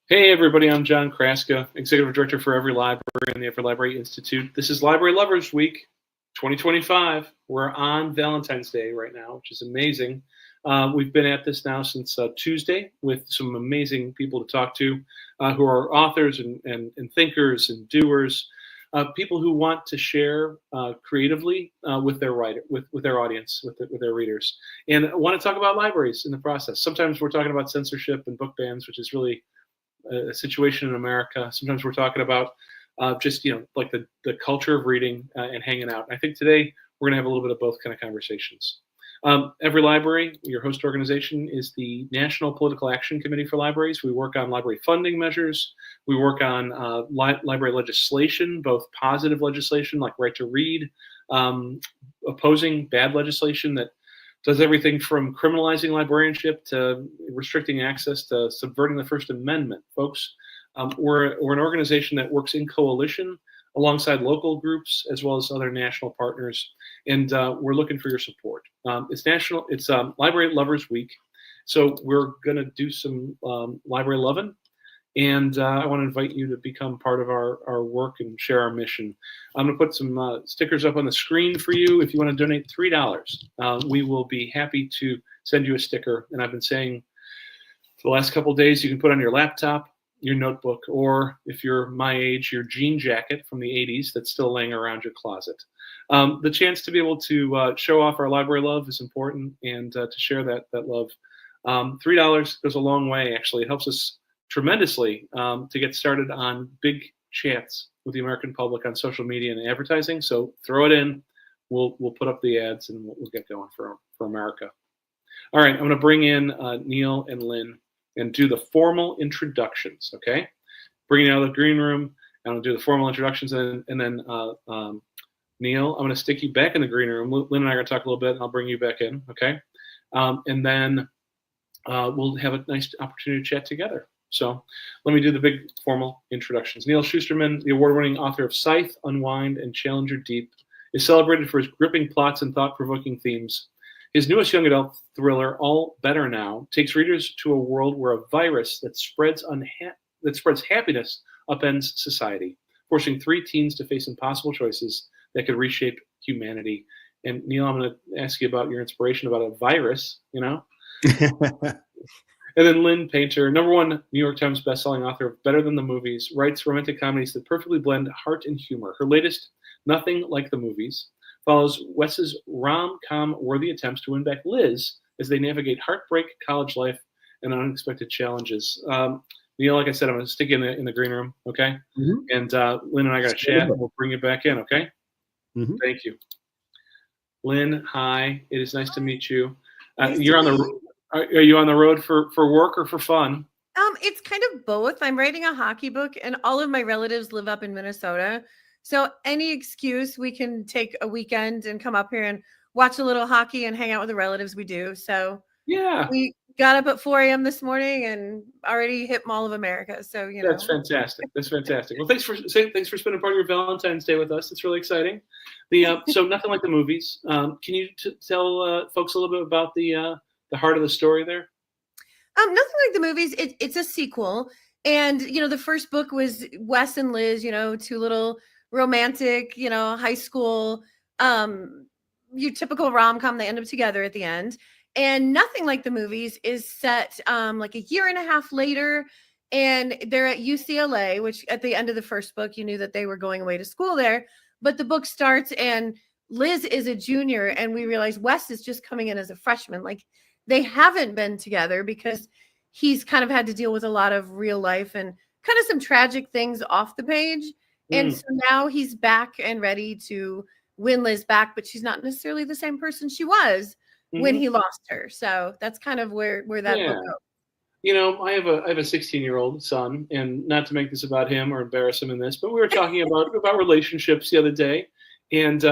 Hey everybody, I'm John Kraska, Executive Director for Every Library and the Every Library Institute. This is Library Lovers Week 2025. We're on Valentine's Day right now, which is amazing. We've been at this now since Tuesday with some amazing people to talk to who are authors and thinkers and doers, people who want to share creatively with their with their audience, with their readers, and want to talk about libraries in the process. Sometimes we're talking about censorship and book bans, which is really a situation in America. Sometimes we're talking about just like the culture of reading and hanging out. I think today we're going to have a little bit of both kind of conversations. Every Library, your host organization, is the National Political Action Committee for Libraries. We work on library funding measures. We work on library legislation, both positive legislation like right to read, opposing bad legislation that does everything from criminalizing librarianship to restricting access to subverting the First Amendment. Folks, we're an organization that works in coalition alongside local groups as well as other national partners, and we're looking for your support. It's Library Lovers Week, so we're going to do some library loving, and I want to invite you to become part of our work and share our mission. I'm going to put some stickers up on the screen for you. If you want to donate $3, we will be happy to send you a sticker. And I've been saying for the last couple of days, you can put on your laptop, your notebook, or if you're my age, your jean jacket from the 80s that's still laying around your closet. The chance to be able to show off our library love is important, and to share that love. $3 goes a long way, actually. It helps us tremendously to get started on big chats with the American public on social media and advertising. So throw it in. We'll put up the ads and we'll get going for America. All right, I'm going to bring in Neal and Lynn and do the formal introductions. Okay, bring it out of the green room. I'm going to do the formal introductions, and then Neal, I'm going to stick you back in the green room. Lynn and I are going to talk a little bit, and I'll bring you back in. Okay, and then we'll have a nice opportunity to chat together. So let me do the big formal introductions. Neal Shusterman, the award-winning author of Scythe, Unwind, and Challenger Deep, is celebrated for his gripping plots and thought-provoking themes. His newest young adult thriller, All Better Now, takes readers to a world where a virus that spreads happiness upends society, forcing three teens to face impossible choices that could reshape humanity. And Neal, I'm going to ask you about your inspiration about a virus, And then Lynn Painter, #1 New York Times bestselling author of Better Than the Movies, writes romantic comedies that perfectly blend heart and humor. Her latest, Nothing Like the Movies, follows Wes's rom-com-worthy attempts to win back Liz as they navigate heartbreak, college life, and unexpected challenges. Neal, like I said, I'm going to stick you in the green room, okay? Mm-hmm. And Lynn and I got to chat, and we'll bring you back in, okay? Mm-hmm. Thank you. Lynn, hi. It is nice to meet you. You're on the... Are you on the road for work or for fun? It's kind of both. I'm writing a hockey book, and all of my relatives live up in Minnesota. So any excuse we can take a weekend and come up here and watch a little hockey and hang out with the relatives, we do. So yeah, we got up at 4 a.m. this morning and already hit Mall of America. So that's fantastic. That's fantastic. Well, thanks for spending part of your Valentine's Day with us. It's really exciting. So Nothing Like the Movies. Can you tell folks a little bit about the heart of the story there? Nothing Like the Movies. It's a sequel, and the first book was Wes and Liz. Two little romantic, high school, your typical rom-com. They end up together at the end. And Nothing Like the Movies is set like a year and a half later, and they're at UCLA. Which at the end of the first book, you knew that they were going away to school there. But the book starts, and Liz is a junior, and we realize Wes is just coming in as a freshman. Like, they haven't been together because he's kind of had to deal with a lot of real life and kind of some tragic things off the page. And so now he's back and ready to win Liz back, but she's not necessarily the same person she was when he lost her. So that's kind of where that book goes. I have a 16-year-old son, and not to make this about him or embarrass him in this, but we were talking about relationships the other day. And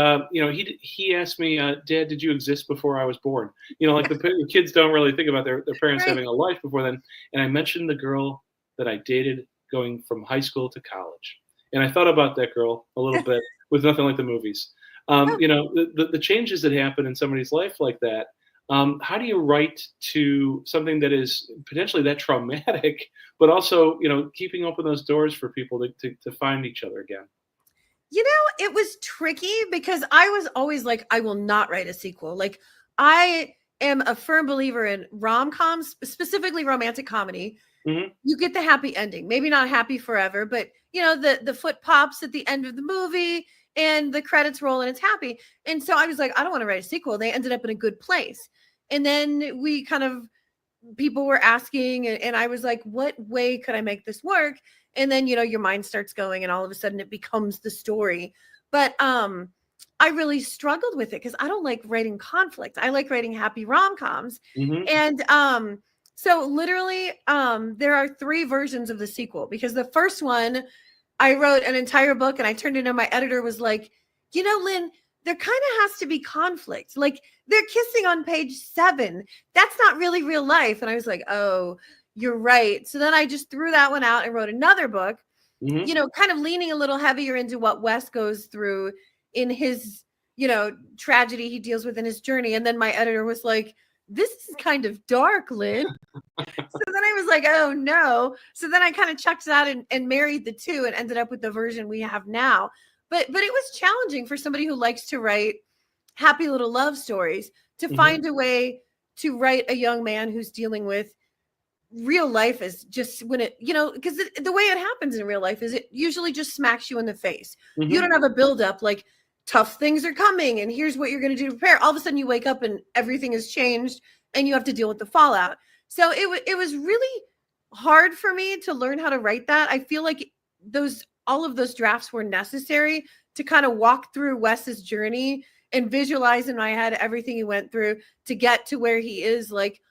he asked me, Dad, did you exist before I was born? Like the kids don't really think about their parents having a life before then. And I mentioned the girl that I dated going from high school to college. And I thought about that girl a little bit with Nothing Like the Movies. The changes that happen in somebody's life like that, How do you write to something that is potentially that traumatic, but also, keeping open those doors for people to find each other again? It was tricky because I was always like, I will not write a sequel. Like, I am a firm believer in rom-coms, specifically romantic comedy. Hmm. You get the happy ending, maybe not happy forever, but the foot pops at the end of the movie and the credits roll and it's happy. And so I was like, I don't want to write a sequel. They ended up in a good place. And then we kind of people were asking, and I was like, what way could I make this work? And then your mind starts going and all of a sudden it becomes the story. But I really struggled with it because I don't like writing conflict. I like writing happy rom-coms. Hmm. And so literally there are 3 versions of the sequel, because the first one I wrote an entire book and I turned it in. My editor was like, Lynn, there kind of has to be conflict. Like, they're kissing on page 7. That's not really real life. And I was like, oh, you're right. So then I just threw that one out and wrote another book, Hmm. kind of leaning a little heavier into what Wes goes through in his, tragedy he deals with in his journey. And then my editor was like, this is kind of dark, Lynn. So then I was like, oh no. So then I kind of chucked that and married the two and ended up with the version we have now. But it was challenging for somebody who likes to write happy little love stories to Hmm. find a way to write a young man who's dealing with real life. Is just when it, because the way it happens in real life is it usually just smacks you in the face. You Hmm. don't have a buildup like tough things are coming and here's what you're going to do to prepare. All of a sudden you wake up and everything has changed and you have to deal with the fallout. So it was really hard for me to learn how to write that. I feel like all of those drafts were necessary to kind of walk through Wes's journey and visualize in my head everything he went through to get to where he is. Like,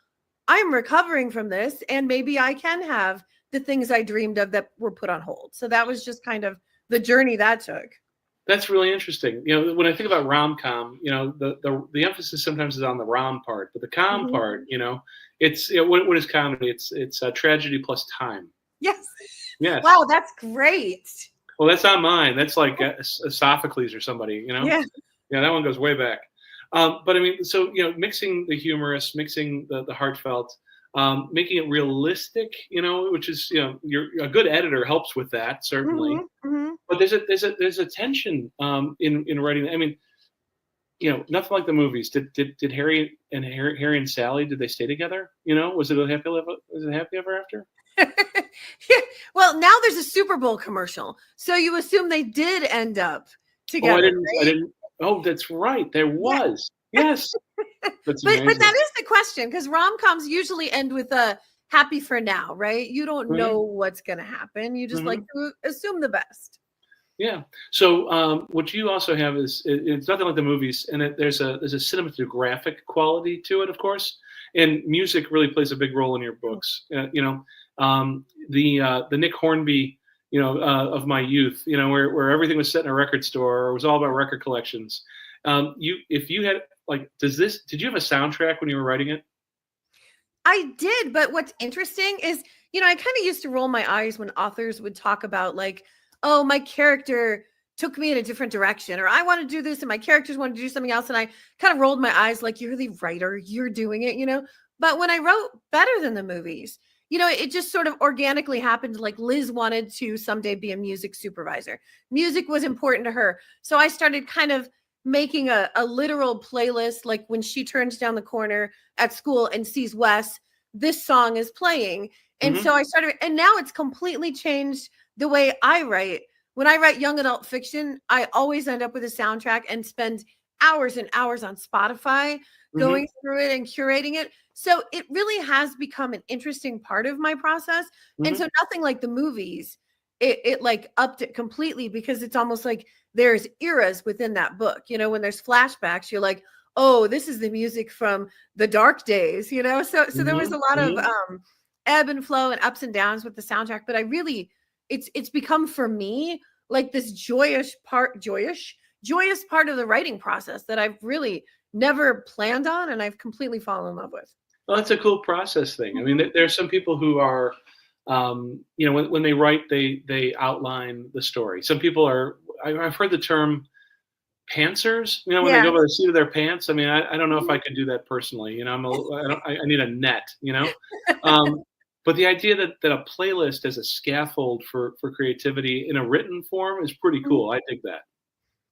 I'm recovering from this and maybe I can have the things I dreamed of that were put on hold. So that was just kind of the journey that took. That's really interesting. When I think about rom-com, the emphasis sometimes is on the rom part, but the com Mhm. part, it's what is comedy? It's tragedy plus time. Yes. Yes. Wow, that's great. Well, that's not mine. That's like Sophocles or somebody. Yeah. Yeah, that one goes way back. But I mean, so mixing the humorous, mixing the heartfelt, making it realistic, which is a good editor helps with that certainly. Mhm. Mhm. But there's a tension in writing. I mean, nothing like the movies. Did Harry and Sally, did they stay together? Was it a happy ever after? Yeah. Well, now there's a Super Bowl commercial. So you assume they did end up Oh, together, I right? didn't. Oh, that's right. There Yeah. was. Yes, that's But amazing. that is the question, because rom-coms usually end with a happy for now, right? You don't Hmm. know what's going to happen. You just like Hmm. to assume the best. Yeah. So what you also have is it's nothing like the movies, and there's a cinematographic quality to it, of course, and music really plays a big role in your books. The Nick Hornby, of my youth, where everything was set in a record store or it was all about record collections. If you had like, did you have a soundtrack when you were writing it? I did, but what's interesting is, I kind of used to roll my eyes when authors would talk about like, oh, my character took me in a different direction, or I want to do this and my characters want to do something else. And I kind of rolled my eyes like, you're the writer, you're doing it. But when I wrote Better Than the Movies, it just sort of organically happened. Like, Liz wanted to someday be a music supervisor. Music was important to her. So I started kind of making a literal playlist. Like, when she turns down the corner at school and sees Wes, this song is playing. And Hmm. so I started, and now it's completely changed the way I write. When I write young adult fiction, I always end up with a soundtrack and spend hours and hours on Spotify Hmm. going through it and curating it. So it really has become an interesting part of my process. And Hmm. so nothing like the movies, it like upped it completely, because it's almost like there's eras within that book. When there's flashbacks, you're like, oh, this is the music from the dark days. So there was Hmm. a lot of Hmm. ebb and flow and ups and downs with the soundtrack. But I really, it's become for me like this joyous part of the writing process that I've really never planned on and I've completely fallen in love with. Well, that's a cool process thing. I mean, Mhm. there are some people who are, when they write, they outline the story. Some people are. I've heard the term pantsers, when they Yeah. go by the seat of their pants. I mean, I don't know if I could do that personally. I need a net. But the idea that a playlist as a scaffold for creativity in a written form is pretty cool. I think that.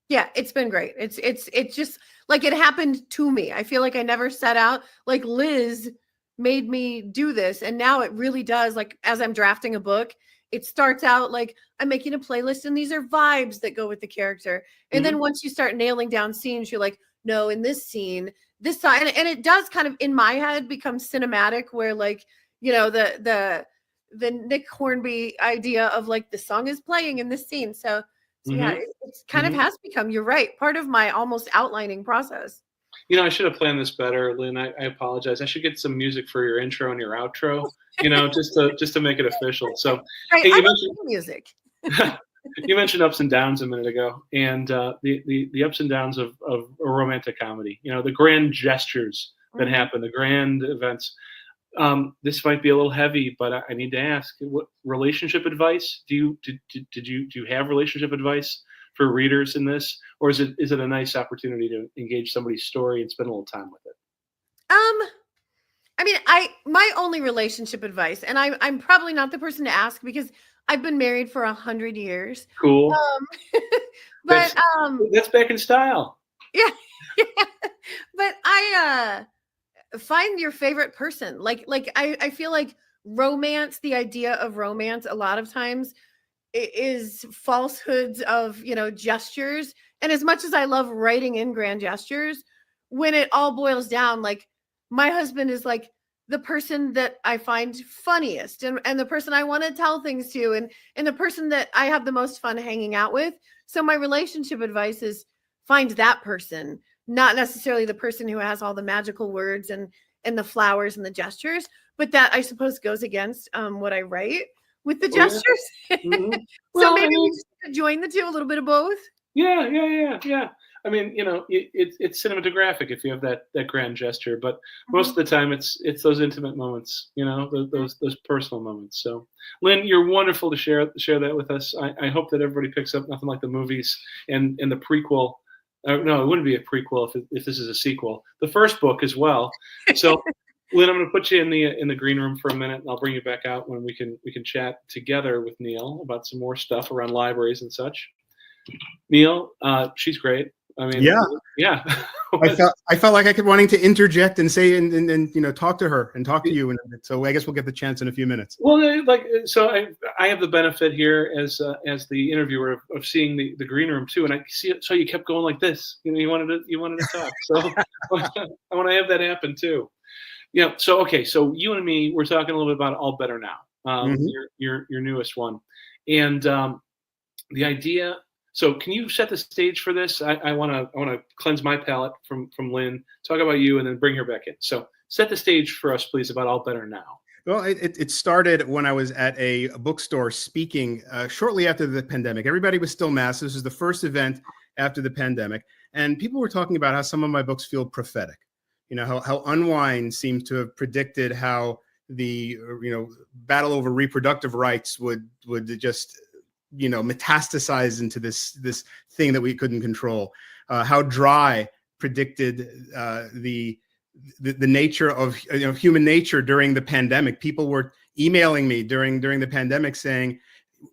Yeah, it's been great. It's just like it happened to me. I feel like I never set out. Like Liz made me do this, and now it really does. Like as I'm drafting a book, it starts out like I'm making a playlist, and these are vibes that go with the character. And then once you start nailing down scenes, you're like, no, in this scene, this side, and it does kind of in my head become cinematic, where like the Nick Hornby idea of like the song is playing in this scene. So yeah, it's kind of has become, you're right, part of my almost outlining process. I should have planned this better, Lynn. I apologize. I should get some music for your intro and your outro, just to make it official. So, Right, hey, I love music. you mentioned ups and downs a minute ago, and the ups and downs of a romantic comedy. The grand gestures that happen, the grand events. This might be a little heavy, but I need to ask: what relationship advice do you have relationship advice for readers in this, or is it a nice opportunity to engage somebody's story and spend a little time with it? I mean, my only relationship advice, and I'm probably not the person to ask because I've been married for 100 years. Cool. But that's back in style. Yeah, but I find your favorite person. Like I feel like romance, the idea of romance, a lot of times is falsehoods of gestures. And as much as I love writing in grand gestures, when it all boils down, like my husband is like the person that I find funniest and the person I want to tell things to and the person that I have the most fun hanging out with. So my relationship advice is find that person, not necessarily the person who has all the magical words and the flowers and the gestures, but that I suppose goes against what I write with the gestures. Mm-hmm. So maybe we just join the two, a little bit of both. Yeah. I mean, it's cinematographic if you have that grand gesture, but most of the time it's those intimate moments, those personal moments. So, Lynn, you're wonderful to share that with us. I hope that everybody picks up Nothing Like the Movies and the prequel. No, it wouldn't be a prequel if this is a sequel. The first book as well. So, Lynn, I'm going to put you in the green room for a minute, and I'll bring you back out when we can chat together with Neal about some more stuff around libraries and such. Neal, she's great. I mean, yeah. I felt like I kept wanting to interject and say and talk to her and talk to you, and so I guess we'll get the chance in a few minutes. Well, I have the benefit here as the interviewer of seeing the green room too, and I see it. So you kept going like this. You wanted to talk. So I want to have that happen too. Yeah. So okay. So you and me, we're talking a little bit about All Better Now, your newest one, and the idea. So can you set the stage for this? I want to cleanse my palate from Lynn, talk about you, and then bring her back in. So set the stage for us, please, about All Better Now. Well, it started when I was at a bookstore speaking shortly after the pandemic. Everybody was still masked. This was the first event after the pandemic. And people were talking about how some of my books feel prophetic. How Unwind seems to have predicted how the battle over reproductive rights would just metastasize into this thing that we couldn't control. How Dry predicted the nature of human nature during the pandemic. People were emailing me during the pandemic saying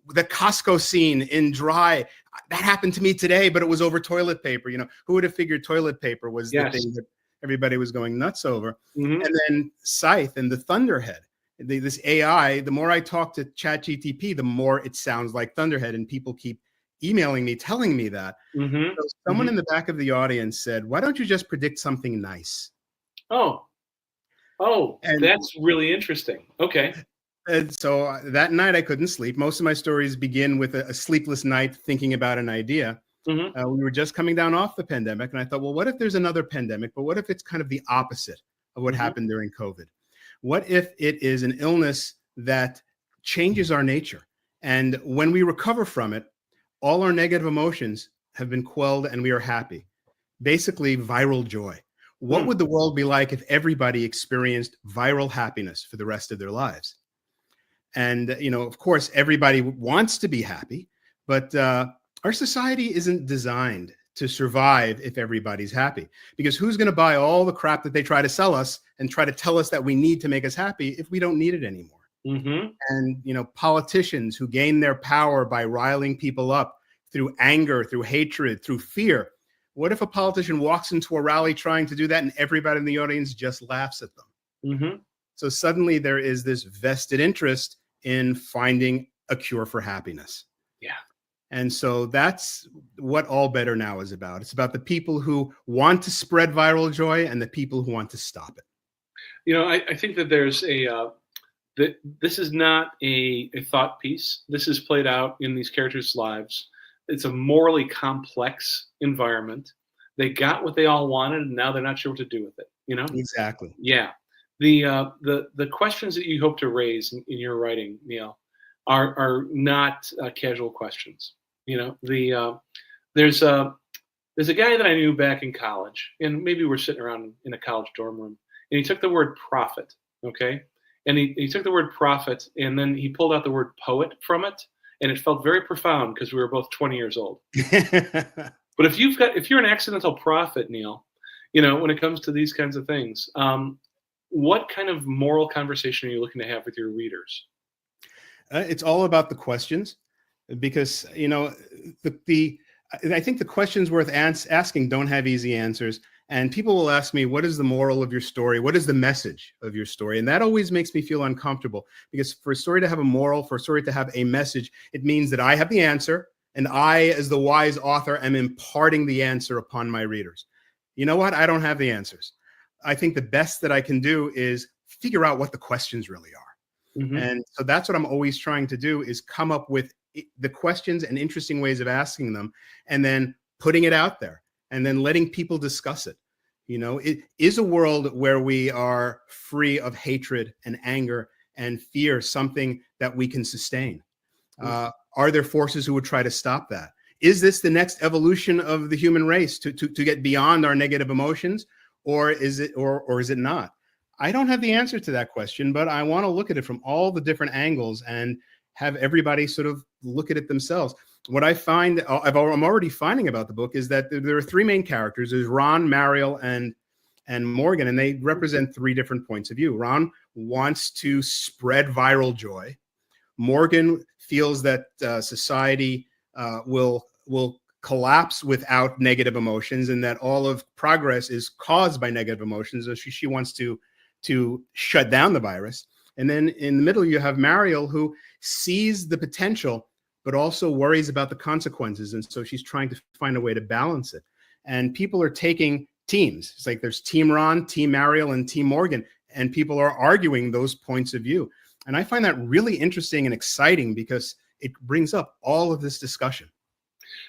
the Costco scene in Dry, that happened to me today, but it was over toilet paper. Who would have figured toilet paper was the thing that everybody was going nuts over. And then Scythe and the Thunderhead. This AI, the more I talk to ChatGPT, the more it sounds like Thunderhead, and people keep emailing me, telling me that. So someone in the back of the audience said, "Why don't you just predict something nice?" Oh, and that's really interesting. Okay. And so that night I couldn't sleep. Most of my stories begin with a sleepless night thinking about an idea. We were just coming down off the pandemic, and I thought, well, what if there's another pandemic? But what if it's kind of the opposite of what happened during COVID? What if it is an illness that changes our nature? And when we recover from it, all our negative emotions have been quelled and we are happy. Basically, viral joy. What would the world be like if everybody experienced viral happiness for the rest of their lives? And, of course, everybody wants to be happy, but our society isn't designed to survive if everybody's happy. Because who's going to buy all the crap that they try to sell us and try to tell us that we need to make us happy if we don't need it anymore? And, you know, politicians who gain their power by riling people up through anger, through hatred, through fear. What if a politician walks into a rally trying to do that and everybody in the audience just laughs at them? So suddenly there is this vested interest in finding a cure for happiness. Yeah. And so that's what All Better Now is about. It's about the people who want to spread viral joy and the people who want to stop it. You know, I think that there's that this is not a thought piece. This is played out in these characters' lives. It's a morally complex environment. They got what they all wanted, and now they're not sure what to do with it. You know? Exactly. Yeah. The questions that you hope to raise in your writing, Neal, are not casual questions. You know, there's a guy that I knew back in college, and maybe we're sitting around in a college dorm room, and he took the word prophet, okay, and he took the word prophet, and then he pulled out the word poet from it, and it felt very profound because we were both 20 years old. But if you're an accidental prophet, Neal, you know, when it comes to these kinds of things, what kind of moral conversation are you looking to have with your readers? It's all about the questions, because, you know, I think the questions worth asking don't have easy answers. And people will ask me, what is the moral of your story? What is the message of your story? And that always makes me feel uncomfortable, because for a story to have a moral, for a story to have a message, it means that I have the answer, and I, as the wise author, am imparting the answer upon my readers. You know what? I don't have the answers. I think the best that I can do is figure out what the questions really are. And so that's what I'm always trying to do, is come up with the questions and interesting ways of asking them, and then putting it out there, and then letting people discuss it. You know, it is a world where we are free of hatred and anger and fear, something that we can sustain. Are there forces who would try to stop that? Is this the next evolution of the human race to get beyond our negative emotions, or is it not? I don't have the answer to that question, but I want to look at it from all the different angles and have everybody sort of look at it themselves. What I find, I'm already finding about the book, is that there are three main characters. There's Ron, Mariel, and Morgan, and they represent three different points of view. Ron wants to spread viral joy. Morgan feels that society will collapse without negative emotions, and that all of progress is caused by negative emotions. So she wants to shut down the virus. And then in the middle, you have Mariel, who sees the potential, but also worries about the consequences. And so she's trying to find a way to balance it. And people are taking teams. It's like there's Team Ron, Team Mariel, and Team Morgan. And people are arguing those points of view. And I find that really interesting and exciting, because it brings up all of this discussion.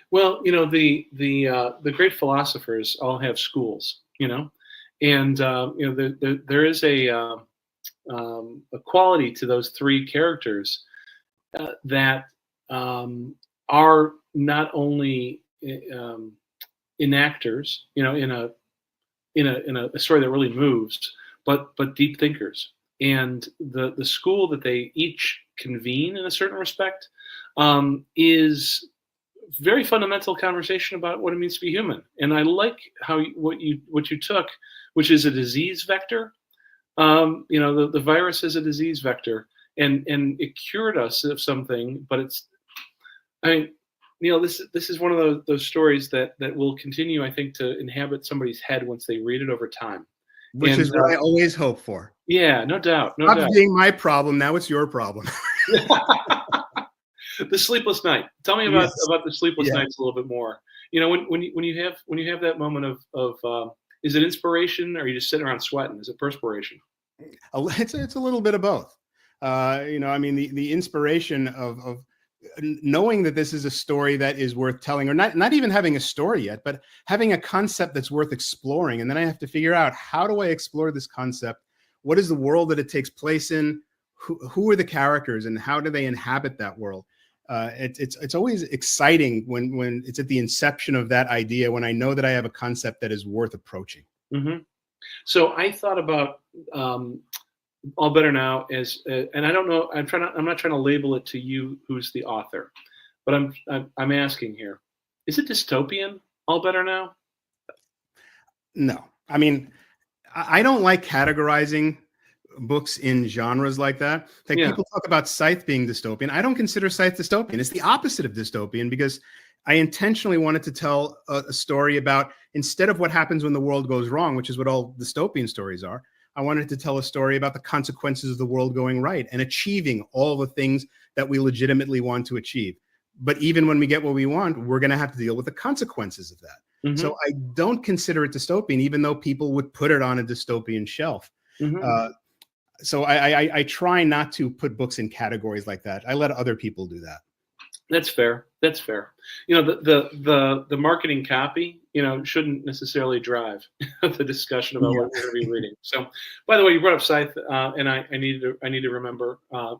Well, you know, the great philosophers all have schools, you know, and you know, there is a quality to those three characters that are not only enactors, you know, in a story that really moves, but deep thinkers. And the school that they each convene in a certain respect is very fundamental conversation about what it means to be human. And I like how what you took, which is a disease vector. You know, the virus is a disease vector, and it cured us of something. But it's, I mean, Neal, this is one of those stories that will continue, I think, to inhabit somebody's head once they read it over time. Which is what I always hope for. Yeah, no doubt. No Stop doubt. being my problem. Now it's your problem. The sleepless night. Tell me about the sleepless Yeah. nights a little bit more. You know, when you have that moment of is it inspiration, or are you just sitting around sweating? Is it perspiration? It's a little bit of both. You know, I mean, the inspiration of knowing that this is a story that is worth telling, or not even having a story yet, but having a concept that's worth exploring. And then I have to figure out, how do I explore this concept? What is the world that it takes place in? Who are the characters, and how do they inhabit that world? It's always exciting when it's at the inception of that idea, when I know that I have a concept that is worth approaching. Mm-hmm. So I thought about All Better Now as, and I don't know, I'm not trying to label it to you who's the author, but I'm asking here, is it dystopian, all better now? No, I mean, I don't like categorizing books in genres like that. Like, Yeah. people talk about Scythe being dystopian. I don't consider Scythe dystopian. It's the opposite of dystopian, because I intentionally wanted to tell a story about, instead of what happens when the world goes wrong, which is what all dystopian stories are, I wanted to tell a story about the consequences of the world going right and achieving all the things that we legitimately want to achieve. But even when we get what we want, we're going to have to deal with the consequences of that. Mm-hmm. So I don't consider it dystopian, even though people would put it on a dystopian shelf. Mm-hmm. So I try not to put books in categories like that. I let other people do that. That's fair. That's fair. The marketing copy, shouldn't necessarily drive the discussion about what we're going to be reading. So, by the way, you brought up Scythe, and I needed to remember a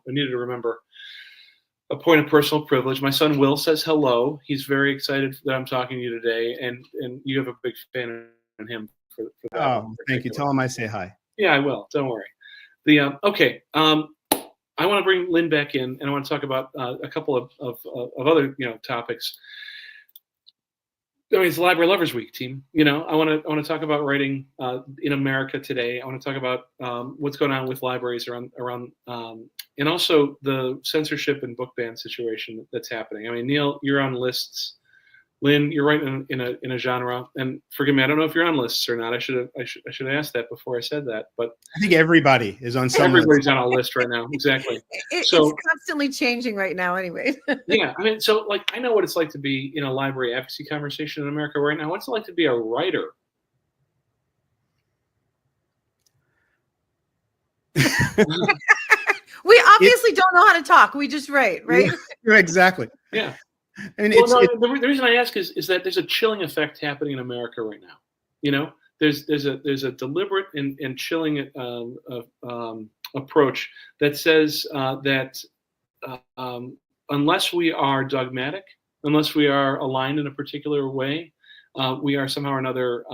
point of personal privilege. My son Will says hello. He's very excited that I'm talking to you today, and you have a big fan of him for that. Oh, thank you. Tell him I say hi. Yeah, I will. Don't worry. Okay. I want to bring Lynn back in, and I want to talk about a couple of other topics. I mean, it's Library Lovers Week, team. I want to talk about writing in America today. I want to talk about what's going on with libraries around, and also the censorship and book ban situation that's happening. I mean, Neal, you're on lists. Lynn, you're writing in a genre, and forgive me, I don't know if you're on lists or not. I should have asked that before I said that, but I think everybody is on some list. Everybody's on a list right now. Exactly. It's constantly changing right now anyway. Yeah. I mean, so I know what it's like to be in a library advocacy conversation in America right now. What's it like to be a writer? We obviously don't know how to talk. We just write, right? Yeah, exactly. Yeah. I mean, the reason I ask is that there's a chilling effect happening in America right now. There's a deliberate and chilling approach that says that unless we are dogmatic, unless we are aligned in a particular way, we are somehow or another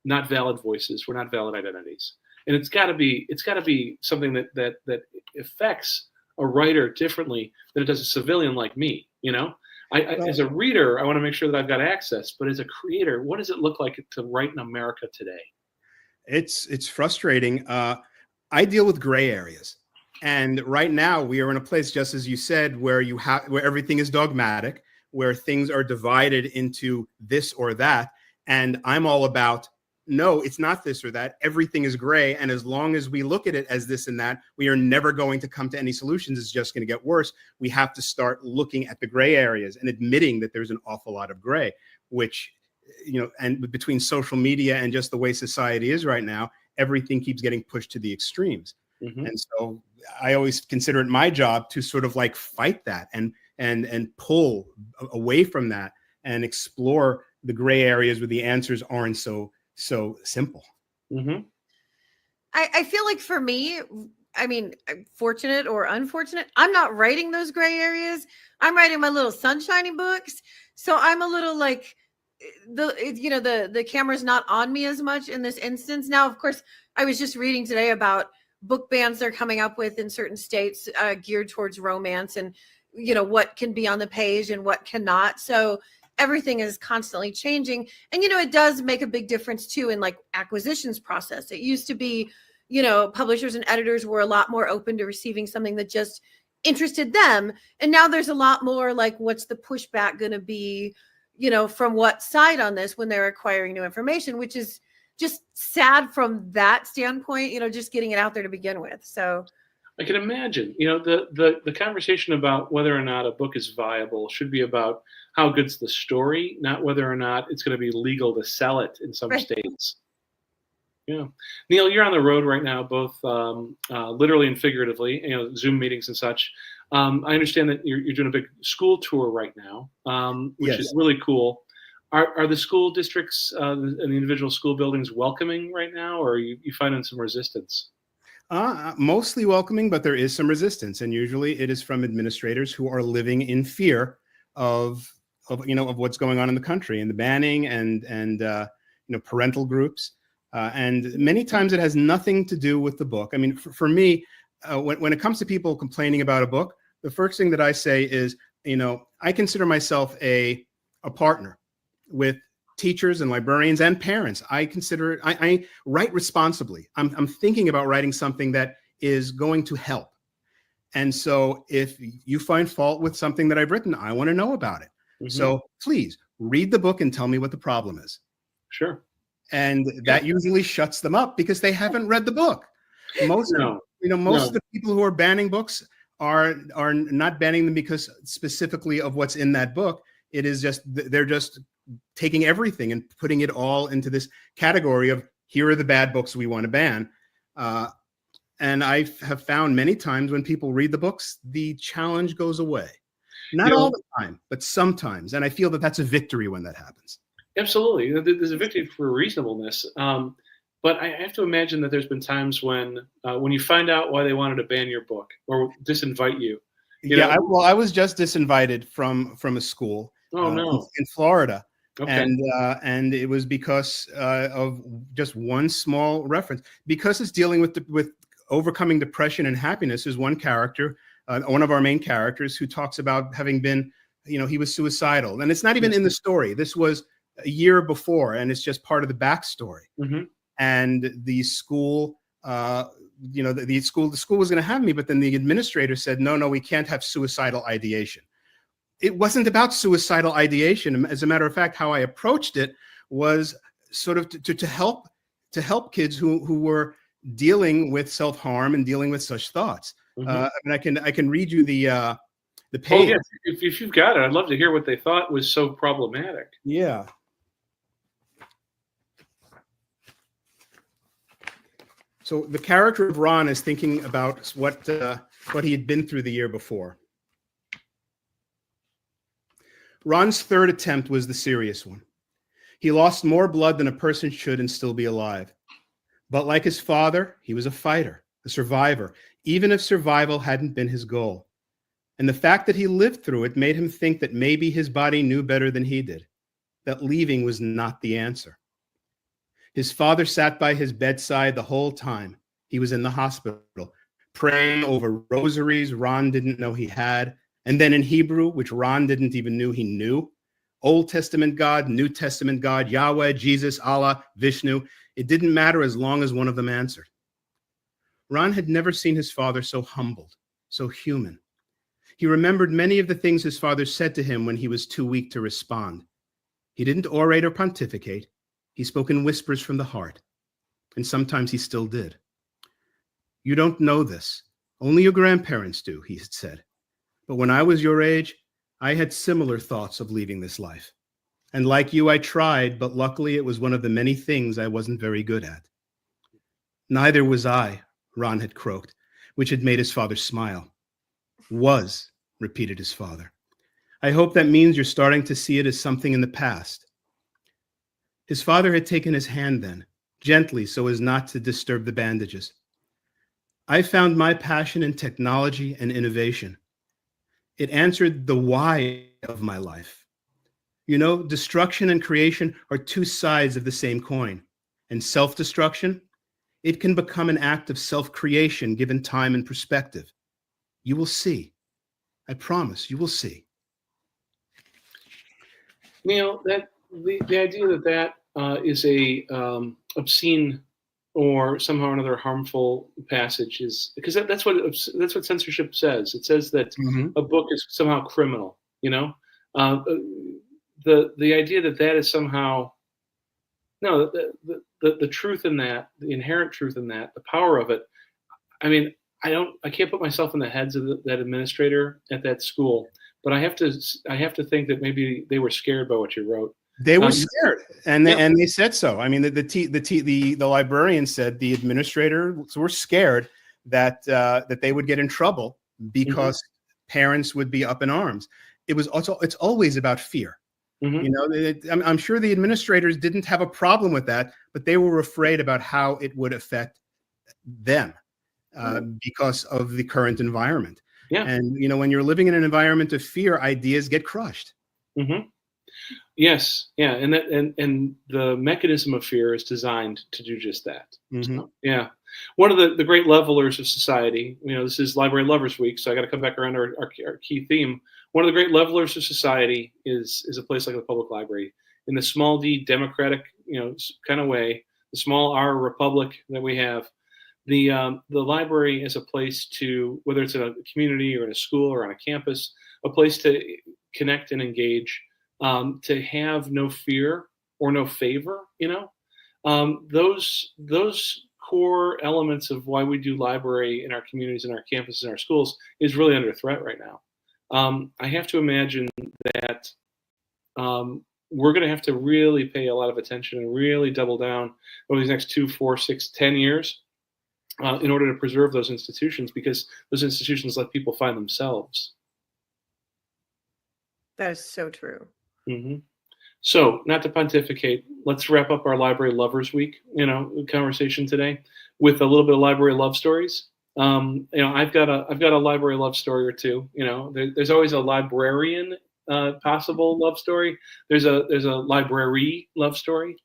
not valid voices. We're not valid identities, and it's got to be something that affects a writer differently than it does a civilian like me. As a reader, I want to make sure that I've got access, but as a creator, what does it look like to write in America today? It's frustrating. I deal with gray areas, and right now we are in a place, just as you said, where everything is dogmatic, where things are divided into this or that, and I'm all about, no, it's not this or that. Everything is gray. And as long as we look at it as this and that, we are never going to come to any solutions. It's just going to get worse. We have to start looking at the gray areas and admitting that there's an awful lot of gray, which, and between social media and just the way society is right now, everything keeps getting pushed to the extremes. Mm-hmm. And so I always consider it my job to sort of fight that and pull away from that and explore the gray areas where the answers aren't so simple. Mm-hmm. I feel like for me, I mean, fortunate or unfortunate, I'm not writing those gray areas. I'm writing my little sunshiny books. So I'm a little the camera's not on me as much in this instance. Now, of course, I was just reading today about book bans they're coming up with in certain states geared towards romance and, what can be on the page and what cannot. So everything is constantly changing. And, it does make a big difference too in acquisitions process. It used to be, publishers and editors were a lot more open to receiving something that just interested them. And now there's a lot more what's the pushback going to be, from what side on this when they're acquiring new information, which is just sad from that standpoint, just getting it out there to begin with. So I can imagine, the conversation about whether or not a book is viable should be about how good's the story, not whether or not it's going to be legal to sell it in some states. Yeah. Neal, you're on the road right now, both literally and figuratively, Zoom meetings and such. I understand that you're doing a big school tour right now, which is really cool. Are the school districts and the individual school buildings welcoming right now, or are you finding some resistance? Mostly welcoming, but there is some resistance, and usually it is from administrators who are living in fear of what's going on in the country and the banning and parental groups, and many times it has nothing to do with the book. I mean, for me, when it comes to people complaining about a book, the first thing that I say is, I consider myself a partner with teachers and librarians and parents, I consider it, I write responsibly. I'm thinking about writing something that is going to help. And so if you find fault with something that I've written, I want to know about it. So please read the book and tell me what the problem is. Sure. And that usually shuts them up because they haven't read the book. Most of the people who are banning books are not banning them because specifically of what's in that book. It is just, they're just taking everything and putting it all into this category of, here are the bad books we want to ban. And I have found many times when people read the books, the challenge goes away. Not all the time, but sometimes. And I feel that that's a victory when that happens. Absolutely. There's a victory for reasonableness. But I have to imagine that there's been times when you find out why they wanted to ban your book or disinvite you. I was just disinvited from a school in Florida. Okay. And it was because of just one small reference. Because it's dealing with overcoming depression and happiness, is one character, one of our main characters, who talks about having been, he was suicidal. And it's not even in the story. This was a year before, and it's just part of the backstory. And the school, the school was going to have me, but then the administrator said, no, we can't have suicidal ideation. It wasn't about suicidal ideation. As a matter of fact, how I approached it was sort of to help kids who were dealing with self-harm and dealing with such thoughts. And I can read you the page. Oh, yeah. If you've got it, I'd love to hear what they thought was so problematic. Yeah. So the character of Ron is thinking about what he had been through the year before. Ron's third attempt was the serious one. He lost more blood than a person should and still be alive. But like his father, he was a fighter, a survivor, even if survival hadn't been his goal. And the fact that he lived through it made him think that maybe his body knew better than he did, that leaving was not the answer. His father sat by his bedside the whole time. He was in the hospital, praying over rosaries Ron didn't know he had, and then in Hebrew, which Ron didn't even know he knew. Old Testament God, New Testament God, Yahweh, Jesus, Allah, Vishnu. It didn't matter as long as one of them answered. Ron had never seen his father so humbled, so human. He remembered many of the things his father said to him when he was too weak to respond. He didn't orate or pontificate. He spoke in whispers from the heart, and sometimes he still did. You don't know this. Only your grandparents do, he had said. But when I was your age, I had similar thoughts of leaving this life. And like you, I tried, but luckily it was one of the many things I wasn't very good at. Neither was I, Ron had croaked, which had made his father smile. Was, repeated his father. I hope that means you're starting to see it as something in the past. His father had taken his hand then, gently so as not to disturb the bandages. I found my passion in technology and innovation. It answered the why of my life. You know, destruction and creation are two sides of the same coin. And self-destruction, it can become an act of self-creation given time and perspective. You will see. I promise you will see. Neal, the idea that is a obscene or somehow or another harmful passage is because that's what censorship says. It says that a book is somehow criminal. The idea that is somehow the truth in that, the inherent truth in that, the power of it. I mean, I can't put myself in the heads of that administrator at that school, but I have to think that maybe they were scared by what you wrote. They were scared, and they said so. I mean, the librarian said the administrators were scared that they would get in trouble because parents would be up in arms. It's always about fear. You know, I'm sure the administrators didn't have a problem with that, but they were afraid about how it would affect them because of the current environment. Yeah. And, you know, when you're living in an environment of fear, ideas get crushed. Yes. Yeah. And the mechanism of fear is designed to do just that. So, yeah. One of the great levelers of society, you know, this is Library Lovers Week, so I got to come back around to our key theme. One of the great levelers of society is a place like the public library. in the small d democratic, kind of way, the small r republic that we have, the library is a place to, whether it's in a community or in a school or on a campus, a place to connect and engage, to have no fear or no favor. Those core elements of why we do library in our communities, in our campuses, in our schools is really under threat right now. I have to imagine that we're going to have to really pay a lot of attention and really double down over these next 2, 4, 6, 10 years in order to preserve those institutions, because those institutions let people find themselves. That is so true. Mm-hmm. So, not to pontificate, let's wrap up our Library Lovers Week, conversation today with a little bit of library love stories. I've got a library love story or two. There's always a librarian possible love story. There's a library love story.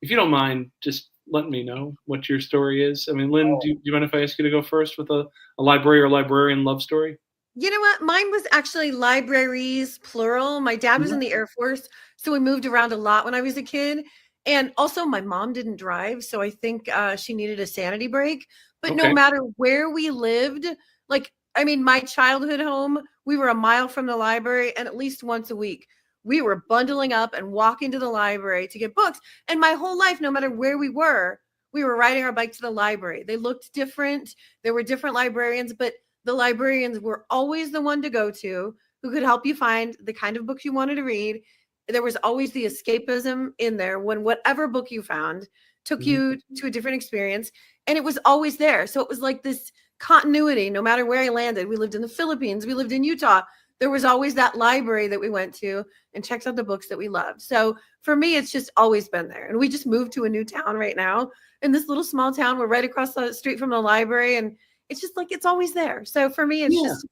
If you don't mind, just let me know what your story is. I mean, Lynn, do you mind if I ask you to go first with a library or librarian love story? You know what? Mine was actually libraries, plural. My dad was in the Air Force, so we moved around a lot when I was a kid. And also my mom didn't drive, so I think she needed a sanity break. But no matter where we lived, my childhood home, we were a mile from the library, and at least once a week, we were bundling up and walking to the library to get books. And my whole life, no matter where we were riding our bike to the library. They looked different. There were different librarians, but the librarians were always the one to go to who could help you find the kind of book you wanted to read. There was always the escapism in there when whatever book you found took you to a different experience, and it was always there. So it was like this continuity, no matter where I landed. We lived in the Philippines, we lived in Utah. There was always that library that we went to and checked out the books that we loved. So for me, it's just always been there. And we just moved to a new town right now in this little small town. We're right across the street from the library, and it's just like it's always there. So for me, it's just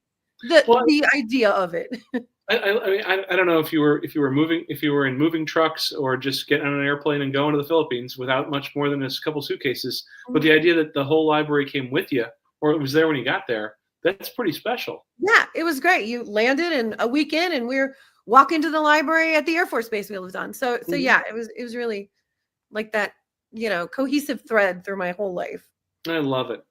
the idea of it. I don't know if you were in moving trucks or just getting on an airplane and going to the Philippines without much more than a couple suitcases. But the idea that the whole library came with you, or it was there when you got there, that's pretty special. Yeah, it was great. You landed and a week in, and we're walking to the library at the Air Force Base we lived on. So yeah, it was really like that, cohesive thread through my whole life. I love it.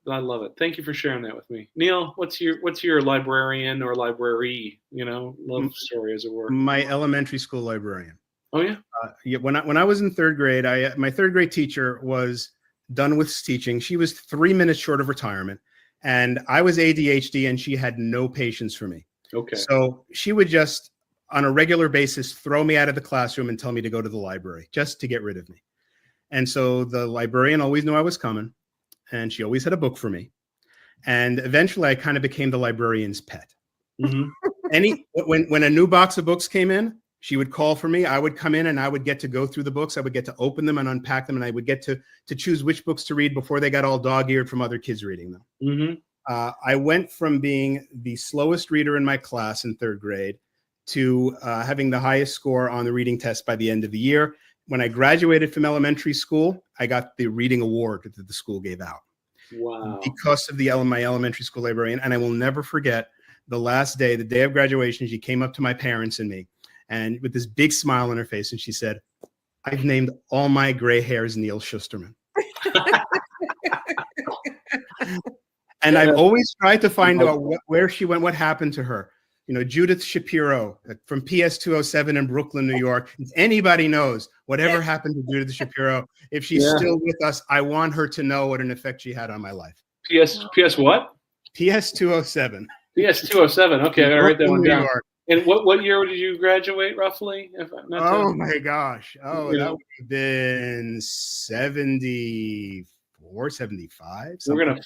Thank you for sharing that with me. Neal, what's your librarian or library, love story, as it were? My elementary school librarian. Oh yeah. When I was in third grade, my third grade teacher was done with teaching. She was 3 minutes short of retirement, and I was ADHD, and she had no patience for me. Okay. So she would just, on a regular basis, throw me out of the classroom and tell me to go to the library just to get rid of me. And so the librarian always knew I was coming, and she always had a book for me. And eventually I kind of became the librarian's pet. When a new box of books came in, she would call for me. I would come in and I would get to go through the books. I would get to open them and unpack them. And I would get to choose which books to read before they got all dog-eared from other kids reading them. I went from being the slowest reader in my class in third grade to having the highest score on the reading test by the end of the year. When I graduated from elementary school, I got the reading award that the school gave out. Wow. Because of my elementary school librarian. And I will never forget the last day, the day of graduation, she came up to my parents and me, and with this big smile on her face, and she said, "I've named all my gray hairs Neal Shusterman." And I've always tried to find out where she went, what happened to her. Judith Shapiro from PS207 in Brooklyn, New York. If anybody knows whatever happened to Judith Shapiro, if she's still with us, I want her to know what an effect she had on my life. PS what? PS207. PS207. Okay, I gotta write that one down. And what year did you graduate, roughly? My gosh. That would have been 74, 75. We're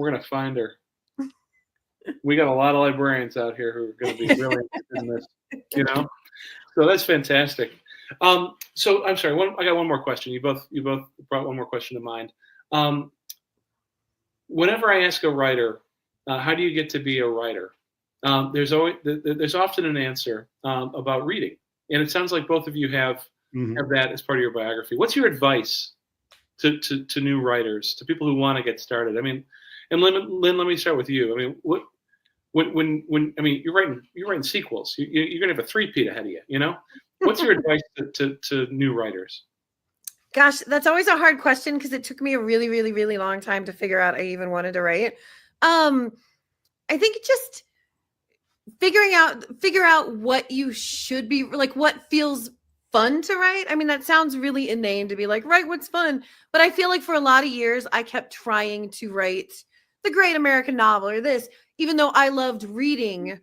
gonna find her. We got a lot of librarians out here who are going to be really interested in this, So that's fantastic. So I'm sorry. I got one more question. You both brought one more question to mind. Whenever I ask a writer, how do you get to be a writer? There's often an answer about reading, and it sounds like both of you have that as part of your biography. What's your advice to new writers, to people who want to get started? I mean, and Lynn, let me start with you. I mean, when you're writing sequels, you're gonna have a three-peat ahead of you, What's your advice to new writers? Gosh, that's always a hard question because it took me a really, really, really long time to figure out I even wanted to write. I think just figure out what you should be like, what feels fun to write. I mean, that sounds really inane to be like, write what's fun. But I feel like for a lot of years, I kept trying to write the great American novel or this, even though I loved reading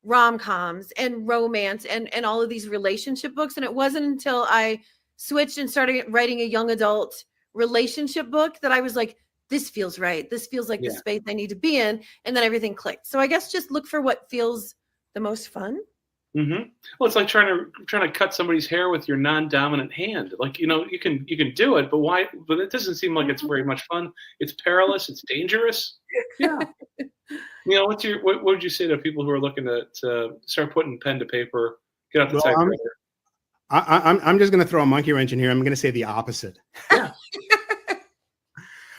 rom-coms and romance and all of these relationship books. And it wasn't until I switched and started writing a young adult relationship book that I was like, this feels right. This feels like the space I need to be in. And then everything clicked. So I guess just look for what feels the most fun. Mm-hmm. Well, it's like trying to cut somebody's hair with your non-dominant hand. Like, you can do it, but why? But it doesn't seem like it's very much fun. It's perilous. It's dangerous. Yeah. What would you say to people who are looking to start putting pen to paper, get out the typewriter? I'm just going to throw a monkey wrench in here. I'm going to say the opposite. Yeah.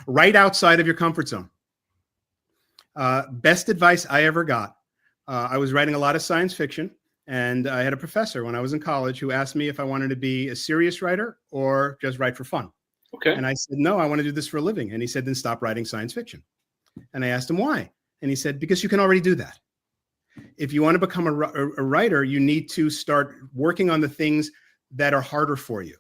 Right outside of your comfort zone. Best advice I ever got. I was writing a lot of science fiction, and I had a professor when I was in college who asked me if I wanted to be a serious writer or just write for fun. Okay. And I said, no, I want to do this for a living. And he said, then stop writing science fiction. And I asked him why. And he said, because you can already do that. If you want to become a writer, you need to start working on the things that are harder for you.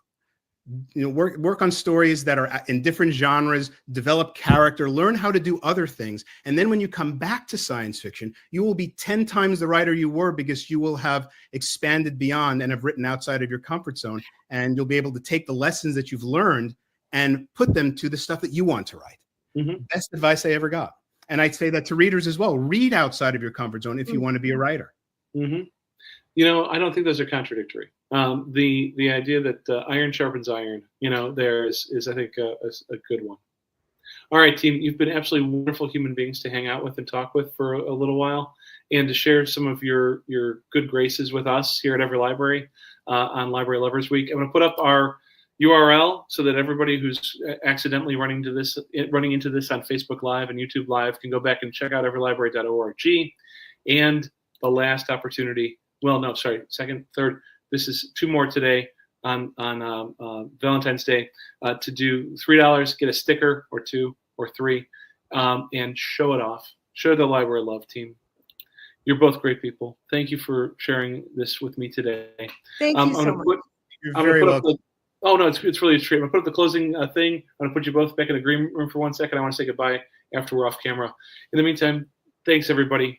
Work on stories that are in different genres, develop character, learn how to do other things. And then when you come back to science fiction, you will be 10 times the writer you were because you will have expanded beyond and have written outside of your comfort zone. And you'll be able to take the lessons that you've learned and put them to the stuff that you want to write. Mm-hmm. Best advice I ever got. And I'd say that to readers as well. Read outside of your comfort zone if you want to be a writer. Mm-hmm. I don't think those are contradictory. The idea that iron sharpens iron, there is I think a good one. All right, team, you've been absolutely wonderful human beings to hang out with and talk with for a little while, and to share some of your good graces with us here at Every Library on Library Lovers Week. I'm going to put up our URL so that everybody who's accidentally running into this on Facebook Live and YouTube Live can go back and check out everylibrary.org. And the last opportunity. Well, no, sorry, second, third. This is two more today on Valentine's Day to do $3, get a sticker or two or three, and show it off. Show the Library Love team. You're both great people. Thank you for sharing this with me today. Thank you so much. You're very welcome. Oh no, it's really a treat. I'm gonna put up the closing thing. I'm gonna put you both back in the green room for 1 second. I want to say goodbye after we're off camera. In the meantime, thanks everybody.